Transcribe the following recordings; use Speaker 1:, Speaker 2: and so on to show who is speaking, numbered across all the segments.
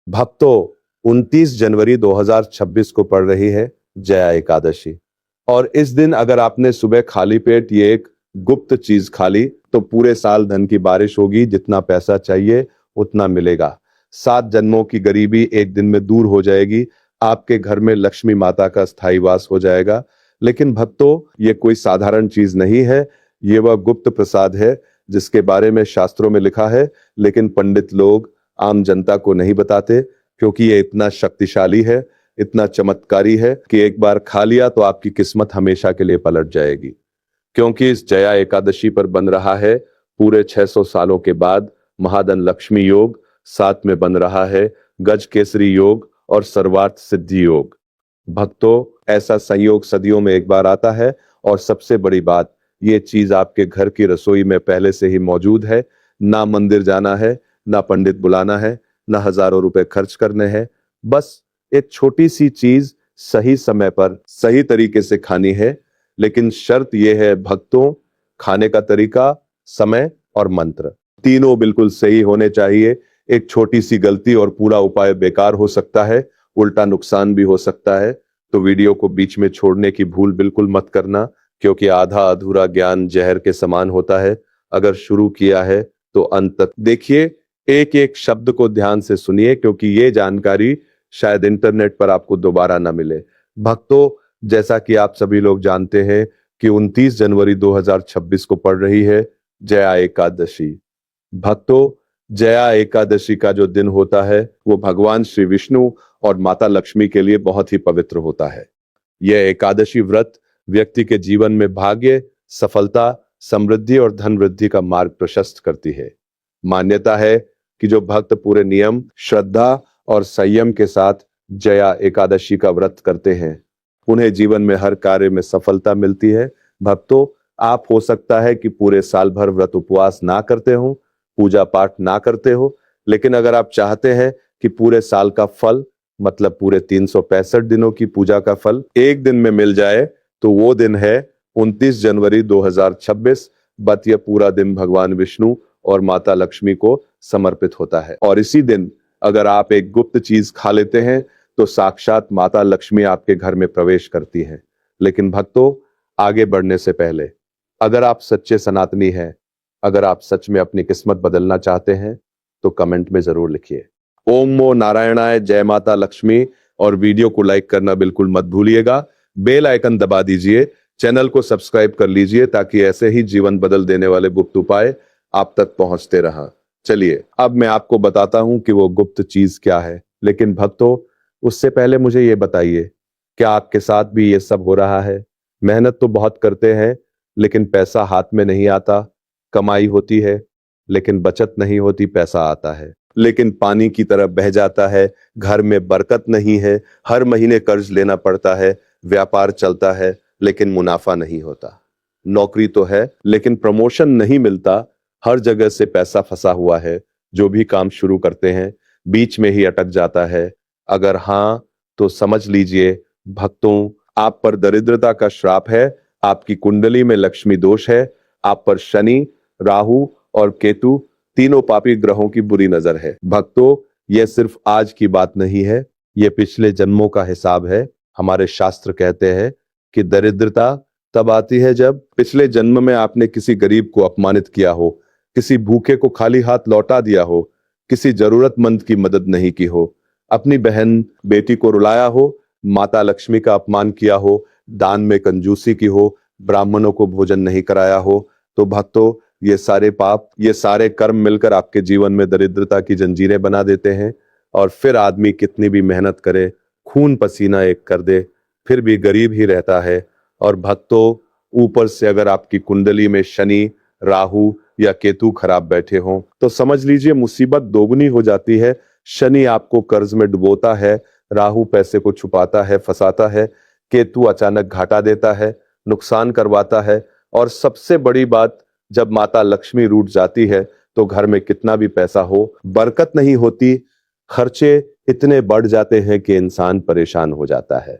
Speaker 1: भक्तों, 29 जनवरी 2026 को पड़ रही है जया एकादशी। और इस दिन अगर आपने सुबह खाली पेट ये एक गुप्त चीज खा ली तो पूरे साल धन की बारिश होगी, जितना पैसा चाहिए उतना मिलेगा। 7 जन्मों की गरीबी एक दिन में दूर हो जाएगी, आपके घर में लक्ष्मी माता का स्थायी वास हो जाएगा। लेकिन भक्तों, ये कोई साधारण चीज नहीं है, ये वह गुप्त प्रसाद है जिसके बारे में शास्त्रों में लिखा है, लेकिन पंडित लोग आम जनता को नहीं बताते, क्योंकि ये इतना शक्तिशाली है, इतना चमत्कारी है कि एक बार खा लिया तो आपकी किस्मत हमेशा के लिए पलट जाएगी। क्योंकि इस जया एकादशी पर बन रहा है पूरे 600 सालों के बाद महाधन लक्ष्मी योग, साथ में बन रहा है गज केसरी योग और सर्वार्थ सिद्धि योग। भक्तों, ऐसा संयोग सदियों में एक बार आता है, और सबसे बड़ी बात, ये चीज आपके घर की रसोई में पहले से ही मौजूद है। ना मंदिर जाना है, ना पंडित बुलाना है, ना हजारों रुपए खर्च करने हैं। बस एक छोटी सी चीज सही समय पर सही तरीके से खानी है। लेकिन शर्त यह है भक्तों, खाने का तरीका, समय और मंत्र तीनों बिल्कुल सही होने चाहिए। एक छोटी सी गलती और पूरा उपाय बेकार हो सकता है, उल्टा नुकसान भी हो सकता है। तो वीडियो को बीच में छोड़ने की भूल बिल्कुल मत करना, क्योंकि आधा अधूरा ज्ञान जहर के समान होता है। अगर शुरू किया है तो अंत तक देखिए, एक एक शब्द को ध्यान से सुनिए, क्योंकि ये जानकारी शायद इंटरनेट पर आपको दोबारा ना मिले। भक्तों, जैसा कि आप सभी लोग जानते हैं कि 29 जनवरी 2026 को पड़ रही है जया एकादशी। भक्तों, जया एकादशी का जो दिन होता है वो भगवान श्री विष्णु और माता लक्ष्मी के लिए बहुत ही पवित्र होता है। यह एकादशी व्रत व्यक्ति के जीवन में भाग्य, सफलता, समृद्धि और धन वृद्धि का मार्ग प्रशस्त करती है। मान्यता है कि जो भक्त पूरे नियम, श्रद्धा और संयम के साथ जया एकादशी का व्रत करते हैं, उन्हें जीवन में हर कार्य में सफलता मिलती है। भक्तों, आप हो सकता है कि पूरे साल भर व्रत उपवास ना करते हो, पूजा पाठ ना करते हो, लेकिन अगर आप चाहते हैं कि पूरे साल का फल, मतलब पूरे 365 दिनों की पूजा का फल एक दिन में मिल जाए, तो वो दिन है 29 जनवरी 2026। बट यह पूरा दिन भगवान विष्णु और माता लक्ष्मी को समर्पित होता है। और इसी दिन अगर आप एक गुप्त चीज खा लेते हैं तो साक्षात माता लक्ष्मी आपके घर में प्रवेश करती है। लेकिन भक्तों, आगे बढ़ने से पहले, अगर आप सच्चे सनातनी हैं, अगर आप सच में अपनी किस्मत बदलना चाहते हैं, तो कमेंट में जरूर लिखिए ओम नमो नारायणाय, जय माता लक्ष्मी, और वीडियो को लाइक करना बिल्कुल मत भूलिएगा। बेल आइकन दबा दीजिए, चैनल को सब्सक्राइब कर लीजिए, ताकि ऐसे ही जीवन बदल देने वाले गुप्त उपाय आप तक पहुंचते रहा। चलिए, अब मैं आपको बताता हूं कि वो गुप्त चीज क्या है। लेकिन भक्तों, उससे पहले मुझे ये बताइए, क्या आपके साथ भी ये सब हो रहा है? मेहनत तो बहुत करते हैं, लेकिन पैसा हाथ में नहीं आता। कमाई होती है, लेकिन बचत नहीं होती, पैसा आता है लेकिन पानी की तरह बह जाता है। घर में बरकत नहीं है, हर महीने कर्ज लेना पड़ता है। व्यापार चलता है, लेकिन मुनाफा नहीं होता। नौकरी तो है, लेकिन प्रमोशन नहीं मिलता। हर जगह से पैसा फंसा हुआ है, जो भी काम शुरू करते हैं बीच में ही अटक जाता है। अगर हाँ, तो समझ लीजिए भक्तों, आप पर दरिद्रता का श्राप है, आपकी कुंडली में लक्ष्मी दोष है, आप पर शनि, राहु और केतु तीनों पापी ग्रहों की बुरी नजर है। भक्तों, यह सिर्फ आज की बात नहीं है, यह पिछले जन्मों का हिसाब है। हमारे शास्त्र कहते हैं कि दरिद्रता तब आती है जब पिछले जन्म में आपने किसी गरीब को अपमानित किया हो, किसी भूखे को खाली हाथ लौटा दिया हो, किसी जरूरतमंद की मदद नहीं की हो, अपनी बहन बेटी को रुलाया हो, माता लक्ष्मी का अपमान किया हो, दान में कंजूसी की हो, ब्राह्मणों को भोजन नहीं कराया हो। तो भक्तों, ये सारे पाप, ये सारे कर्म मिलकर आपके जीवन में दरिद्रता की जंजीरें बना देते हैं। और फिर आदमी कितनी भी मेहनत करे, खून पसीना एक कर दे, फिर भी गरीब ही रहता है। और भक्तों, ऊपर से अगर आपकी कुंडली में शनि, राहु या केतु खराब बैठे हों, तो समझ लीजिए मुसीबत दोगुनी हो जाती है। शनि आपको कर्ज में डुबोता है, राहु पैसे को छुपाता है, फंसाता है, केतु अचानक घाटा देता है, नुकसान करवाता है। और सबसे बड़ी बात, जब माता लक्ष्मी रूठ जाती है तो घर में कितना भी पैसा हो, बरकत नहीं होती। खर्चे इतने बढ़ जाते हैं कि इंसान परेशान हो जाता है।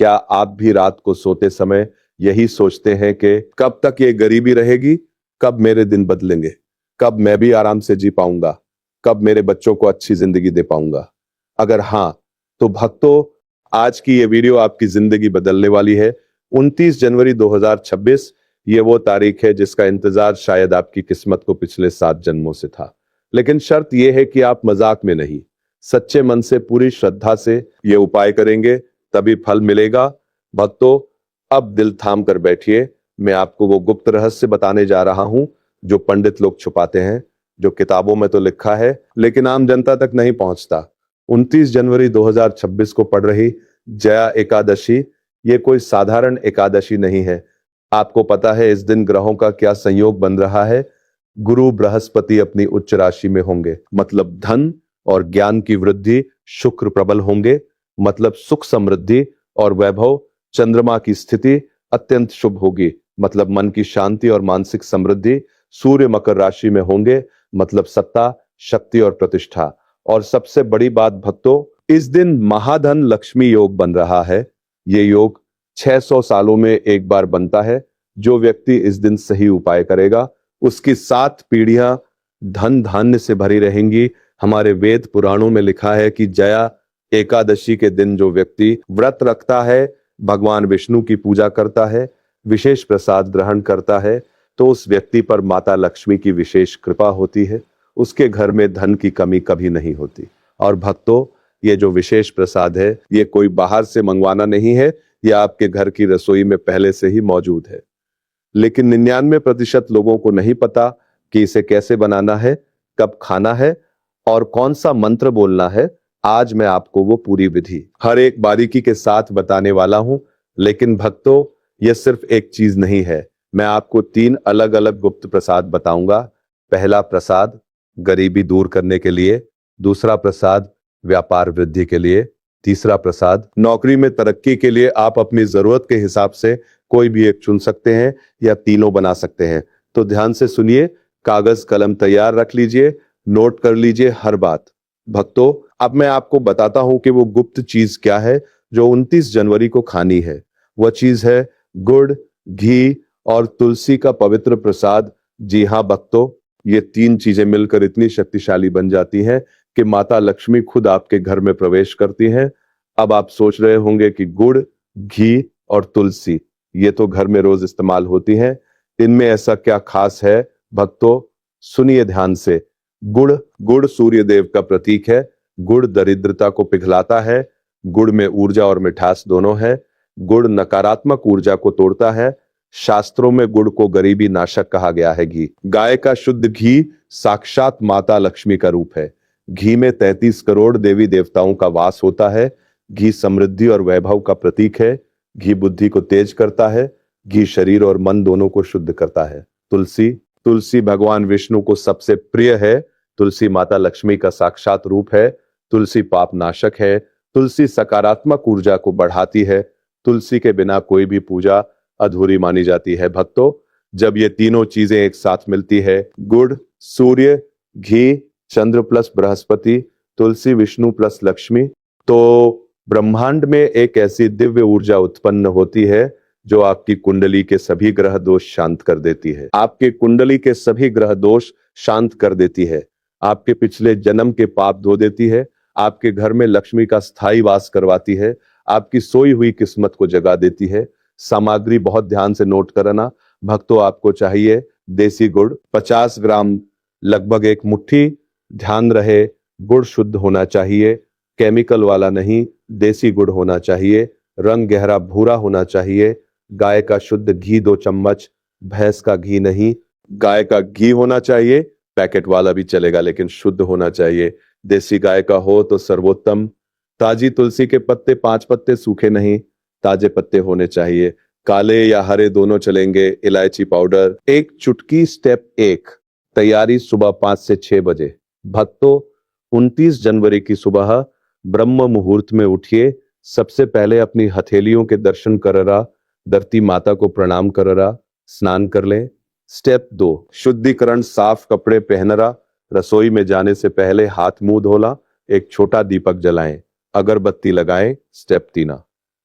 Speaker 1: क्या आप भी रात को सोते समय यही सोचते हैं कि कब तक ये गरीबी रहेगी, कब मेरे दिन बदलेंगे, कब मैं भी आराम से जी पाऊंगा, कब मेरे बच्चों को अच्छी जिंदगी दे पाऊंगा? अगर हाँ, तो भक्तों, आज की ये वीडियो आपकी जिंदगी बदलने वाली है। 29 जनवरी 2026 ये वो तारीख है जिसका इंतजार शायद आपकी किस्मत को पिछले 7 जन्मों से था। लेकिन शर्त यह है कि आप मजाक में नहीं, सच्चे मन से, पूरी श्रद्धा से ये उपाय करेंगे, तभी फल मिलेगा। भक्तों, अब दिल थाम कर बैठिए। मैं आपको वो गुप्त रहस्य बताने जा रहा हूं जो पंडित लोग छुपाते हैं, जो किताबों में तो लिखा है लेकिन आम जनता तक नहीं पहुंचता। 29 जनवरी 2026 को पड़ रही जया एकादशी ये कोई साधारण एकादशी नहीं है। आपको पता है इस दिन ग्रहों का क्या संयोग बन रहा है? गुरु बृहस्पति अपनी उच्च राशि में होंगे, मतलब धन और ज्ञान की वृद्धि। शुक्र प्रबल होंगे, मतलब सुख समृद्धि और वैभव। चंद्रमा की स्थिति अत्यंत शुभ होगी, मतलब मन की शांति और मानसिक समृद्धि। सूर्य मकर राशि में होंगे, मतलब सत्ता, शक्ति और प्रतिष्ठा। और सबसे बड़ी बात भक्तों, इस दिन महाधन लक्ष्मी योग बन रहा है। ये योग 600 सालों में एक बार बनता है। जो व्यक्ति इस दिन सही उपाय करेगा उसकी 7 पीढ़ियां धन धान्य से भरी रहेंगी। हमारे वेद पुराणों में लिखा है कि जया एकादशी के दिन जो व्यक्ति व्रत रखता है, भगवान विष्णु की पूजा करता है, विशेष प्रसाद ग्रहण करता है, तो उस व्यक्ति पर माता लक्ष्मी की विशेष कृपा होती है। उसके घर में धन की कमी कभी नहीं होती। और भक्तों, ये जो विशेष प्रसाद है ये कोई बाहर से मंगवाना नहीं है, यह आपके घर की रसोई में पहले से ही मौजूद है। लेकिन 99% लोगों को नहीं पता कि इसे कैसे बनाना है, कब खाना है और कौन सा मंत्र बोलना है। आज मैं आपको वो पूरी विधि हर एक बारीकी के साथ बताने वाला हूं। लेकिन भक्तों, यह सिर्फ एक चीज नहीं है। मैं आपको 3 अलग अलग गुप्त प्रसाद बताऊंगा। पहला प्रसाद गरीबी दूर करने के लिए, दूसरा प्रसाद व्यापार वृद्धि के लिए, तीसरा प्रसाद नौकरी में तरक्की के लिए। आप अपनी जरूरत के हिसाब से कोई भी एक चुन सकते हैं या तीनों बना सकते हैं। तो ध्यान से सुनिए, कागज कलम तैयार रख लीजिए, नोट कर लीजिए हर बात। भक्तों, अब मैं आपको बताता हूं कि वो गुप्त चीज क्या है जो 29 जनवरी को खानी है। वह चीज है गुड़, घी और तुलसी का पवित्र प्रसाद। जी हाँ भक्तों, ये 3 चीजें मिलकर इतनी शक्तिशाली बन जाती हैं कि माता लक्ष्मी खुद आपके घर में प्रवेश करती हैं। अब आप सोच रहे होंगे कि गुड़, घी और तुलसी ये तो घर में रोज इस्तेमाल होती हैं, इनमें ऐसा क्या खास है? भक्तों सुनिए ध्यान से। गुड़ सूर्य देव का प्रतीक है। गुड़ दरिद्रता को पिघलाता है। गुड़ में ऊर्जा और मिठास दोनों है। गुड़ नकारात्मक ऊर्जा को तोड़ता है। शास्त्रों में गुड़ को गरीबी नाशक कहा गया है। घी, गाय का शुद्ध घी साक्षात माता लक्ष्मी का रूप है। घी में 33 करोड़ देवी देवताओं का वास होता है। घी समृद्धि और वैभव का प्रतीक है। घी बुद्धि को तेज करता है। घी शरीर और मन दोनों को शुद्ध करता है। तुलसी भगवान विष्णु को सबसे प्रिय है। तुलसी माता लक्ष्मी का साक्षात रूप है। तुलसी पाप नाशक है। तुलसी सकारात्मक ऊर्जा को बढ़ाती है। तुलसी के बिना कोई भी पूजा अधूरी मानी जाती है। भक्तों, जब ये तीनों चीजें एक साथ मिलती है, गुड़, सूर्य, घी, चंद्र प्लस बृहस्पति, तुलसी विष्णु प्लस लक्ष्मी, तो ब्रह्मांड में एक ऐसी दिव्य ऊर्जा उत्पन्न होती है जो आपकी कुंडली के सभी ग्रह दोष शांत कर देती है। आपके कुंडली के सभी ग्रह दोष शांत कर देती है। आपके पिछले जन्म के पाप धो देती है। आपके घर में लक्ष्मी का स्थायी वास करवाती है। आपकी सोई हुई किस्मत को जगा देती है। सामग्री बहुत ध्यान से नोट करना भक्तों। आपको चाहिए देसी गुड़ 50 ग्राम, लगभग 1 मुट्ठी। ध्यान रहे, गुड़ शुद्ध होना चाहिए, केमिकल वाला नहीं, देसी गुड़ होना चाहिए। रंग गहरा भूरा होना चाहिए। गाय का शुद्ध घी 2 चम्मच, भैंस का घी नहीं। गाय का घी होना चाहिए, पैकेट वाला भी चलेगा लेकिन शुद्ध होना चाहिए। देसी गाय का हो तो सर्वोत्तम। ताजी तुलसी के पत्ते, 5 पत्ते, सूखे नहीं, ताजे पत्ते होने चाहिए। काले या हरे दोनों चलेंगे। इलायची पाउडर 1 चुटकी। स्टेप 1, तैयारी सुबह 5 से 6 बजे। भक्तों, 29 जनवरी की सुबह ब्रह्म मुहूर्त में उठिए। सबसे पहले अपनी हथेलियों के दर्शन कररा, धरती माता को प्रणाम कररा, स्नान कर लें। स्टेप 2, शुद्धिकरण, साफ कपड़े पहनरा। रसोई में जाने से पहले हाथ मुंह धोला। एक छोटा दीपक जलाएं, अगरबत्ती लगाएं। स्टेप 3,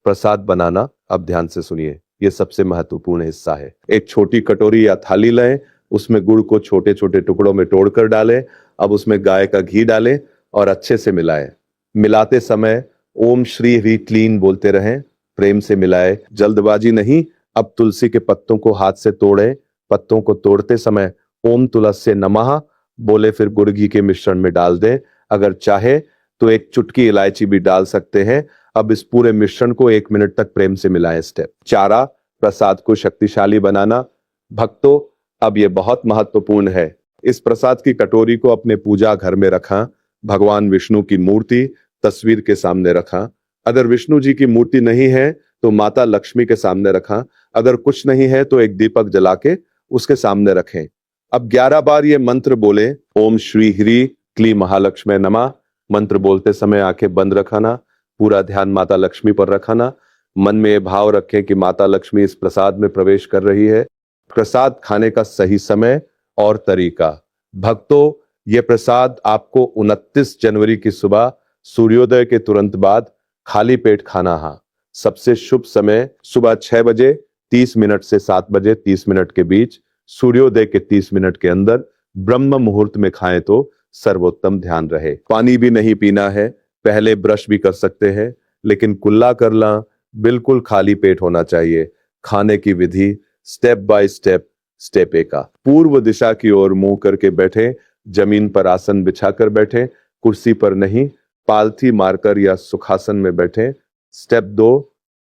Speaker 1: प्रसाद बनाना। अब ध्यान से सुनिए, यह सबसे महत्वपूर्ण हिस्सा है। एक छोटी कटोरी या थाली लें, उसमें गुड़ को छोटे छोटे टुकड़ों में तोड़कर डालें। अब उसमें गाय का घी डालें और अच्छे से मिलाएं। मिलाते समय ओम श्री ह्री क्लीन बोलते रहें, प्रेम से मिलाए, जल्दबाजी नहीं। अब तुलसी के पत्तों को हाथ से तोड़ें, पत्तों को तोड़ते समय ओम तुलस्य नमः बोले, फिर गुड़ घी के मिश्रण में डाल दें। अगर चाहे तो एक चुटकी इलायची भी डाल सकते हैं। अब इस पूरे मिश्रण को 1 मिनट तक प्रेम से मिलाएं। स्टेप 4, प्रसाद को शक्तिशाली बनाना। भक्तों, अब यह बहुत महत्वपूर्ण है। इस प्रसाद की कटोरी को अपने पूजा घर में रखा, भगवान विष्णु की मूर्ति तस्वीर के सामने रखा। अगर विष्णु जी की मूर्ति नहीं है तो माता लक्ष्मी के सामने रखा। अगर कुछ नहीं है तो एक दीपक जला के उसके सामने रखें। अब 11 बार ये मंत्र बोले, ओम श्री ह्री क्ली महालक्ष्मी नमः। मंत्र बोलते समय आंखें बंद रखना, पूरा ध्यान माता लक्ष्मी पर रखना। मन में ये भाव रखें कि माता लक्ष्मी इस प्रसाद में प्रवेश कर रही है। प्रसाद खाने का सही समय और तरीका। भक्तों, ये प्रसाद आपको 29 जनवरी की सुबह सूर्योदय के तुरंत बाद खाली पेट खाना है। सबसे शुभ समय सुबह 6 बजे 30 मिनट से 7 बजे 30 मिनट के बीच, सूर्योदय के 30 मिनट के अंदर, ब्रह्म मुहूर्त में खाएं तो सर्वोत्तम। ध्यान रहे, पानी भी नहीं पीना है, पहले ब्रश भी कर सकते हैं, लेकिन कुल्ला करना बिल्कुल खाली पेट होना चाहिए। खाने की विधि स्टेप बाय स्टेप। स्टेप 1, पूर्व दिशा की ओर मुंह करके बैठे, जमीन पर आसन बिछाकर बैठे, कुर्सी पर नहीं, पालथी मारकर या सुखासन में बैठे। स्टेप 2,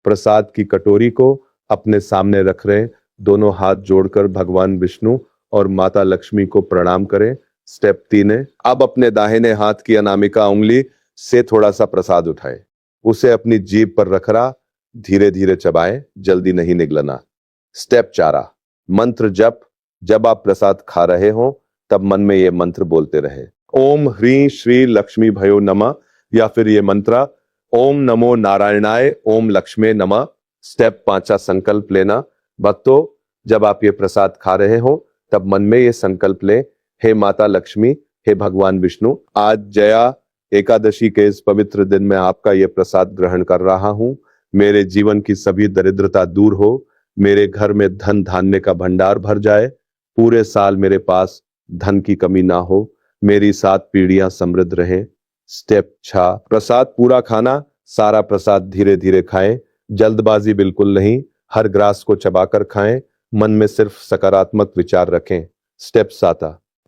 Speaker 1: प्रसाद की कटोरी को अपने सामने रख रहे, दोनों हाथ जोड़कर भगवान विष्णु और माता लक्ष्मी को प्रणाम करें। स्टेप 3, अब अपने दाहिने हाथ की अनामिका उंगली से थोड़ा सा प्रसाद उठाए, उसे अपनी जीभ पर रखना, धीरे धीरे चबाएं, जल्दी नहीं निगलना। स्टेप 4, मंत्र जप। जब आप प्रसाद खा रहे हो तब मन में ये मंत्र बोलते रहे, ओम ह्री श्री लक्ष्मी भयो नमः, या फिर ये मंत्र ओम नमो नारायणाय ओम लक्ष्मे नमः। स्टेप 5, संकल्प लेना। भक्तों, जब आप ये प्रसाद खा रहे हो तब मन में ये संकल्प लें, हे माता लक्ष्मी, हे भगवान विष्णु, आज जया एकादशी के इस पवित्र दिन में आपका ये प्रसाद ग्रहण कर रहा हूं। मेरे जीवन की सभी दरिद्रता दूर हो, मेरे घर में धन धान्य का भंडार भर जाए, पूरे साल मेरे पास धन की कमी ना हो, मेरी 7 पीढ़ियां समृद्ध रहें। स्टेप 6, प्रसाद पूरा खाना। सारा प्रसाद धीरे धीरे खाएं, जल्दबाजी बिल्कुल नहीं, हर ग्रास को चबाकर खाएं, मन में सिर्फ सकारात्मक विचार रखें। स्टेप 7,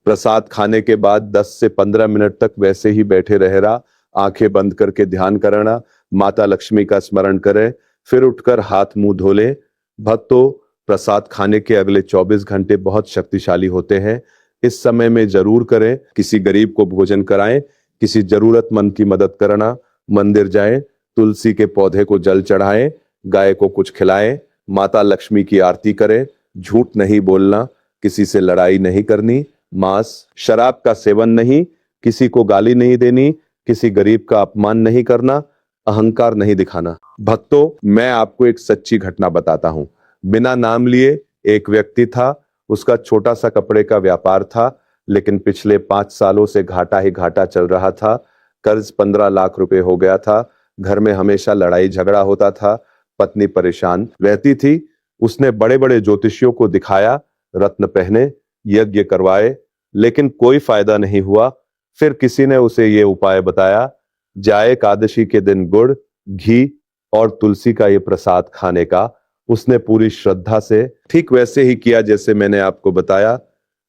Speaker 1: प्रसाद खाने के बाद 10 से 15 मिनट तक वैसे ही बैठे रहना, आंखें बंद करके ध्यान करना, माता लक्ष्मी का स्मरण करें, फिर उठकर हाथ मुंह धो लें। भक्तों, प्रसाद खाने के अगले 24 घंटे बहुत शक्तिशाली होते हैं। इस समय में जरूर करें, किसी गरीब को भोजन कराएं, किसी जरूरतमंद की मदद करना, मंदिर जाएं, तुलसी के पौधे को जल चढ़ाएं, गाय को कुछ खिलाएं, माता लक्ष्मी की आरती करें, झूठ नहीं बोलना, किसी से लड़ाई नहीं करनी, मांस शराब का सेवन नहीं, किसी को गाली नहीं देनी, किसी गरीब का अपमान नहीं करना, अहंकार नहीं दिखाना। भक्तों, मैं आपको एक सच्ची घटना बताता हूं। बिना नाम लिए एक व्यक्ति था, उसका छोटा सा कपड़े का व्यापार था, लेकिन पिछले 5 सालों से घाटा ही घाटा चल रहा था। कर्ज 15 लाख रुपए हो गया था, घर में हमेशा लड़ाई झगड़ा होता था, पत्नी परेशान रहती थी। उसने बड़े बड़े ज्योतिषियों को दिखाया, रत्न पहने, यज्ञ करवाए, लेकिन कोई फायदा नहीं हुआ। फिर किसी ने उसे ये उपाय बताया, जाए एकादशी के दिन गुड़, घी और तुलसी का ये प्रसाद खाने का। उसने पूरी श्रद्धा से ठीक वैसे ही किया जैसे मैंने आपको बताया।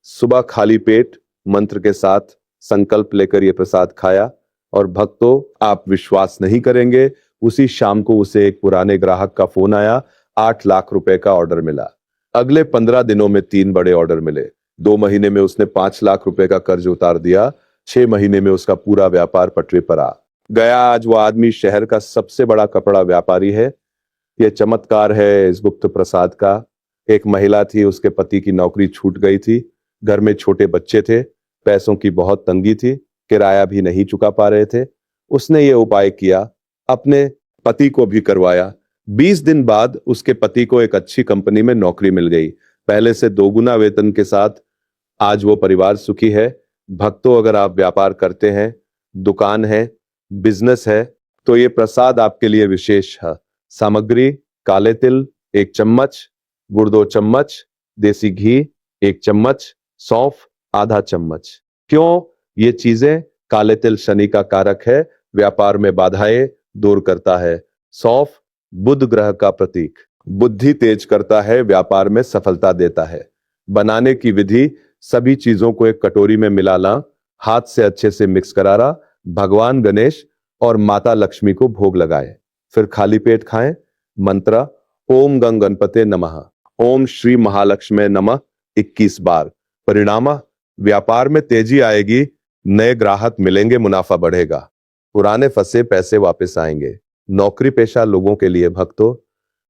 Speaker 1: सुबह खाली पेट मंत्र के साथ संकल्प लेकर ये प्रसाद खाया, और भक्तों, आप विश्वास नहीं करेंगे, उसी शाम को उसे एक पुराने ग्राहक का फोन आया, 8 लाख रुपए का ऑर्डर मिला। अगले 15 दिनों में 3 बड़े ऑर्डर मिले। 2 महीने में उसने 5 लाख रुपए का कर्ज उतार दिया। 6 महीने में उसका पूरा व्यापार पटरी पर आ गया। आज वो आदमी शहर का सबसे बड़ा कपड़ा व्यापारी है। यह चमत्कार है इस गुप्त प्रसाद का। एक महिला थी, उसके पति की नौकरी छूट गई थी, घर में छोटे बच्चे थे, पैसों की बहुत तंगी थी, किराया भी नहीं चुका पा रहे थे। उसने ये उपाय किया, अपने पति को भी करवाया। 20 दिन बाद उसके पति को एक अच्छी कंपनी में नौकरी मिल गई, पहले से 2 गुना वेतन के साथ। आज वो परिवार सुखी है। भक्तों, अगर आप व्यापार करते हैं, दुकान है, बिजनेस है, तो ये प्रसाद आपके लिए विशेष है। सामग्री: काले तिल 1 चम्मच, गुड़ 2 चम्मच, देसी घी 1 चम्मच, सौंफ आधा चम्मच। क्यों? ये चीजें, काले तिल शनि का कारक है, व्यापार में बाधाएं दूर करता है। सौंफ बुध ग्रह का प्रतीक, बुद्धि तेज करता है, व्यापार में सफलता देता है। बनाने की विधि, सभी चीजों को एक कटोरी में मिलाना, हाथ से अच्छे से मिक्स कराना, भगवान गणेश और माता लक्ष्मी को भोग लगाए, फिर खाली पेट खाएं। मंत्र, ओम गंग गणपते नमः, ओम श्री महालक्ष्मी नमः 21 बार। परिणाम, व्यापार में तेजी आएगी, नए ग्राहक मिलेंगे, मुनाफा बढ़ेगा, पुराने फंसे पैसे वापस आएंगे। नौकरी पेशा लोगों के लिए भक्तों,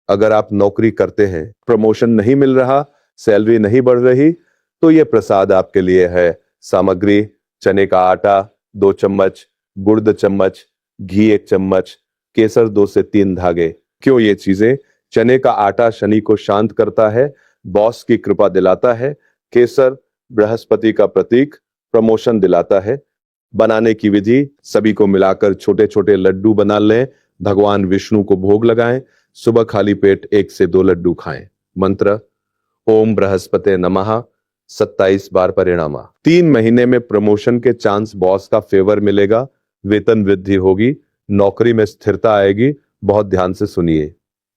Speaker 1: अगर आप नौकरी करते हैं, प्रमोशन नहीं मिल रहा, सैलरी नहीं बढ़ रही, तो यह प्रसाद आपके लिए है। सामग्री, चने का आटा 2 चम्मच, गुड़ 2 चम्मच, घी 1 चम्मच, केसर 2 से 3 धागे। क्यों ये चीजें? चने का आटा शनि को शांत करता है, बॉस की कृपा दिलाता है। केसर बृहस्पति का प्रतीक, प्रमोशन दिलाता है। बनाने की विधि, सभी को मिलाकर छोटे छोटे लड्डू बना लें, भगवान विष्णु को भोग लगाएं, सुबह खाली पेट 1 से 2 लड्डू खाएं। मंत्र, ओम बृहस्पते नमः 27 बार। परिणाम, 3 महीने में प्रमोशन के चांस, बॉस का फेवर मिलेगा, वेतन वृद्धि होगी, नौकरी में स्थिरता आएगी। बहुत ध्यान से सुनिए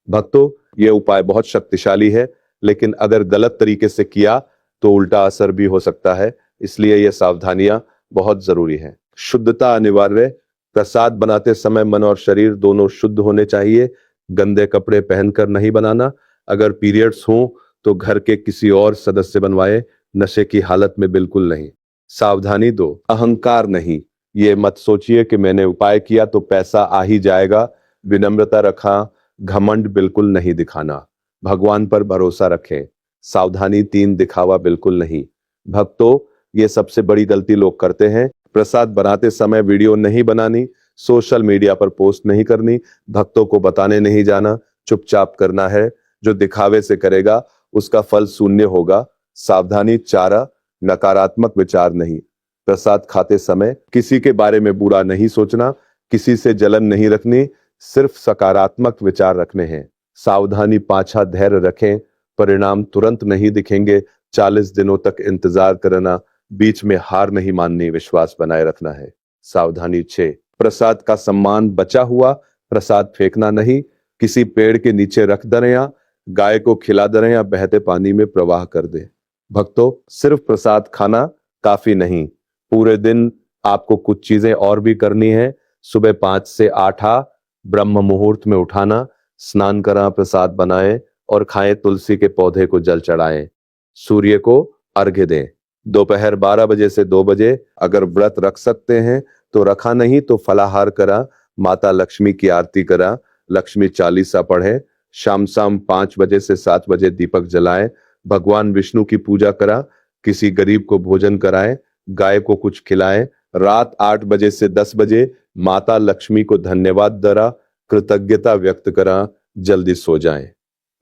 Speaker 1: भक्तों, यह उपाय बहुत शक्तिशाली है, लेकिन अगर गलत तरीके से किया तो उल्टा असर भी हो सकता है, इसलिए यह सावधानियां बहुत जरूरी है। शुद्धता अनिवार्य, प्रसाद बनाते समय मन और शरीर दोनों शुद्ध होने चाहिए। गंदे कपड़े पहनकर नहीं बनाना। अगर पीरियड्स हो तो घर के किसी और सदस्य बनवाए, नशे की हालत में बिल्कुल नहीं। सावधानी दो, अहंकार नहीं, ये मत सोचिए कि मैंने उपाय किया तो पैसा आ ही जाएगा। विनम्रता रखा, घमंड बिल्कुल नहीं दिखाना, भगवान पर भरोसा रखें। सावधानी 3, दिखावा बिल्कुल नहीं। भक्तों, ये सबसे बड़ी गलती लोग करते हैं। प्रसाद बनाते समय वीडियो नहीं बनानी, सोशल मीडिया पर पोस्ट नहीं करनी, भक्तों को बताने नहीं जाना, चुपचाप करना है। जो दिखावे से करेगा उसका फल शून्य होगा। सावधानी 4, नकारात्मक विचार नहीं। प्रसाद खाते समय किसी के बारे में बुरा नहीं सोचना, किसी से जलन नहीं रखनी, सिर्फ सकारात्मक विचार रखने हैं। सावधानी 5, धैर्य रखें, परिणाम तुरंत नहीं दिखेंगे, 40 दिनों तक इंतजार करना, बीच में हार नहीं माननी, विश्वास बनाए रखना है। सावधानी 6, प्रसाद का सम्मान, बचा हुआ प्रसाद फेंकना नहीं, किसी पेड़ के नीचे रख दें या गाय को खिला दें या बहते पानी में प्रवाह कर दे। भक्तों, सिर्फ प्रसाद खाना काफी नहीं, पूरे दिन आपको कुछ चीजें और भी करनी है। सुबह 5 से 8 ब्रह्म मुहूर्त में उठाना, स्नान करा, प्रसाद बनाएं और खाएं, तुलसी के पौधे को जल चढ़ाएं, सूर्य को अर्घ्य दें। दोपहर 12 बजे से 2 बजे अगर व्रत रख सकते हैं तो रखा, नहीं तो फलाहार करा, माता लक्ष्मी की आरती करा, लक्ष्मी चालीसा पढ़े। शाम 5 बजे से 7 बजे दीपक जलाएं, भगवान विष्णु की पूजा करा, किसी गरीब को भोजन कराएं, गाय को कुछ खिलाएं। रात 8 बजे से 10 बजे माता लक्ष्मी को धन्यवाद दरा, कृतज्ञता व्यक्त करा, जल्दी सो जाएं।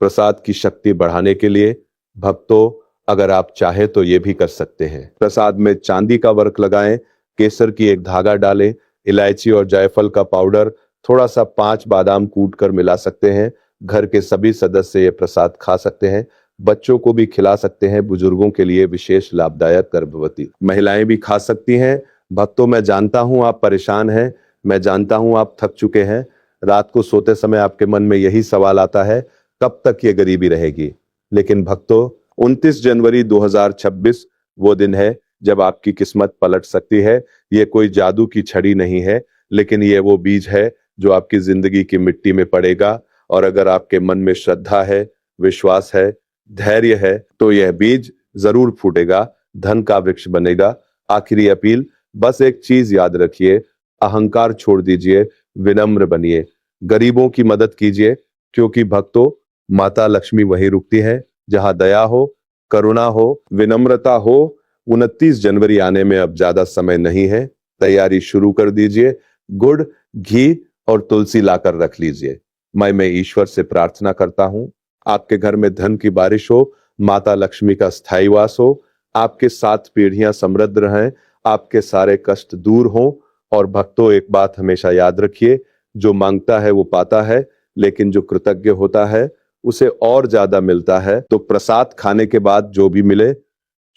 Speaker 1: प्रसाद की शक्ति बढ़ाने के लिए भक्तों, अगर आप चाहे तो ये भी कर सकते हैं। प्रसाद में चांदी का वर्क लगाएं, केसर की एक धागा डालें, इलायची और जायफल का पाउडर, थोड़ा सा 5 बादाम कूट कर मिला सकते हैं। घर के सभी सदस्य ये प्रसाद खा सकते हैं, बच्चों को भी खिला सकते हैं, बुजुर्गों के लिए विशेष लाभदायक, गर्भवती महिलाएं भी खा सकती हैं। भक्तों, मैं जानता हूं आप परेशान हैं, मैं जानता हूं आप थक चुके हैं। रात को सोते समय आपके मन में यही सवाल आता है, कब तक ये गरीबी रहेगी। लेकिन भक्तों, 29 जनवरी 2026 वो दिन है जब आपकी किस्मत पलट सकती है। ये कोई जादू की छड़ी नहीं है, लेकिन ये वो बीज है जो आपकी जिंदगी की मिट्टी में पड़ेगा। और अगर आपके मन में श्रद्धा है, विश्वास है, धैर्य है, तो यह बीज जरूर फूटेगा, धन का वृक्ष बनेगा। आखिरी अपील, बस एक चीज याद रखिए, अहंकार छोड़ दीजिए, विनम्र बनिए, गरीबों की मदद कीजिए, क्योंकि भक्तों, माता लक्ष्मी वहीं रुकती है जहां दया हो, करुणा हो, विनम्रता हो। 29 जनवरी आने में अब ज्यादा समय नहीं है, तैयारी शुरू कर दीजिए। गुड़, घी और तुलसी लाकर रख लीजिए। मैं ईश्वर से प्रार्थना करता हूं, आपके घर में धन की बारिश हो, माता लक्ष्मी का स्थायी वास हो, आपके 7 पीढ़ियां समृद्ध रहें, आपके सारे कष्ट दूर हों। और भक्तों, एक बात हमेशा याद रखिए, जो मांगता है वो पाता है, लेकिन जो कृतज्ञ होता है उसे और ज्यादा मिलता है। तो प्रसाद खाने के बाद जो भी मिले,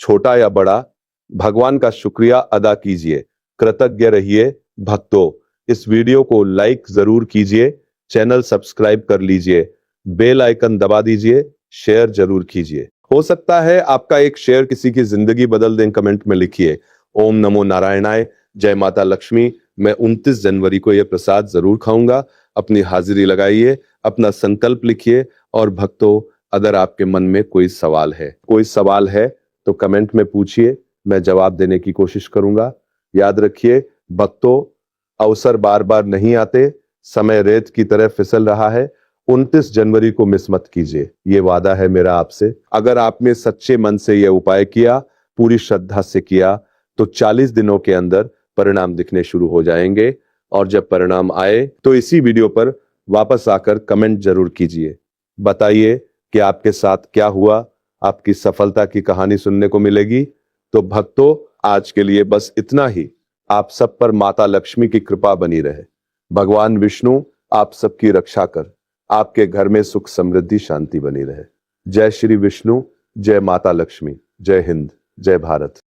Speaker 1: छोटा या बड़ा, भगवान का शुक्रिया अदा कीजिए, कृतज्ञ रहिए। भक्तों, इस वीडियो को लाइक जरूर कीजिए, चैनल सब्सक्राइब कर लीजिए, बेल आइकन दबा दीजिए, शेयर जरूर कीजिए। हो सकता है आपका एक शेयर किसी की जिंदगी बदल दें। कमेंट में लिखिए ओम नमो नारायणाय, जय माता लक्ष्मी। मैं 29 जनवरी को यह प्रसाद जरूर खाऊंगा। अपनी हाजिरी लगाइए, अपना संकल्प लिखिए। और भक्तों, अगर आपके मन में कोई सवाल है तो कमेंट में पूछिए, मैं जवाब देने की कोशिश करूंगा। याद रखिए भक्तों, अवसर बार बार नहीं आते, समय रेत की तरह फिसल रहा है। 29 जनवरी को मिस मत कीजिए, ये वादा है मेरा आपसे। अगर आपने सच्चे मन से यह उपाय किया, पूरी श्रद्धा से किया, तो 40 दिनों के अंदर परिणाम दिखने शुरू हो जाएंगे। और जब परिणाम आए तो इसी वीडियो पर वापस आकर कमेंट जरूर कीजिए, बताइए कि आपके साथ क्या हुआ। आपकी सफलता की कहानी सुनने को मिलेगी। तो भक्तों, आज के लिए बस इतना ही। आप सब पर माता लक्ष्मी की कृपा बनी रहे। भगवान विष्णु आप सबकी रक्षा कर आपके घर में सुख समृद्धि शांति बनी रहे। जय श्री विष्णु, जय माता लक्ष्मी, जय हिंद, जय भारत।